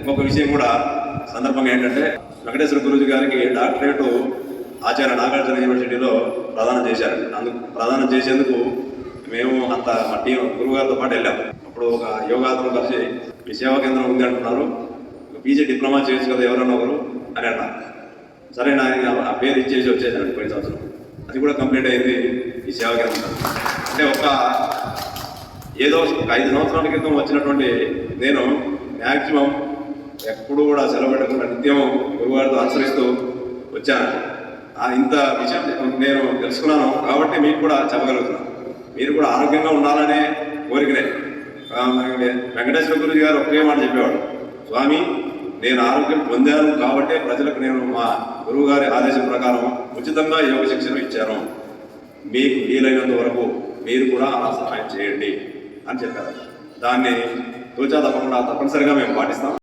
ఇంకొక విషయం కూడా సందర్భంగా ఏంటంటే వెంకటేశ్వర గురూజీ గారికి డాక్టరేటు ఆచార్య నాగార్జున యూనివర్సిటీలో ప్రదానం చేశారు. అందుకు ప్రదానం చేసేందుకు మేము అంత మా టీం గురువు గారితో పాటు వెళ్ళాం. అప్పుడు ఒక యోగాతో కలిసి మీ సేవా కేంద్రం ఉంది అంటున్నారు, పీజీ డిప్లొమా చేయొచ్చు కదా ఎవరన్నా ఒకరు అని అన్నారు. సరే నా ఆ పేరు ఇచ్చేసి వచ్చేసాను పోయిన సంవత్సరం. అది కూడా కంప్లీట్ అయింది ఈ సేవా కేంద్రం. అంటే ఏదో ఒక 5 సంవత్సరాల క్రితం వచ్చినటువంటి నేను మ్యాక్సిమం ఎప్పుడు కూడా సెలవు పెట్టకుండా నిత్యం గురువుగారితో అనుసరిస్తూ వచ్చాను. ఇంత విషయం నేను తెలుసుకున్నాను కాబట్టి మీకు కూడా చెప్పగలుగుతున్నాను. మీరు కూడా ఆరోగ్యంగా ఉండాలనే కోరికనే. వెంకటేశ్వర గురూజీ గారు ఒకే మాట చెప్పేవాడు, స్వామి నేను ఆరోగ్యం పొందాను కాబట్టి ప్రజలకు నేను మా గురువు గారి ఆదేశం ప్రకారం ఉచితంగా యోగ శిక్షణ ఇచ్చాను. మీకు వీలైనంత వరకు మీరు కూడా అలా సహాయం చేయండి అని చెప్పారు. దాన్ని తూచా తప్పకుండా తప్పనిసరిగా మేము పాటిస్తాం.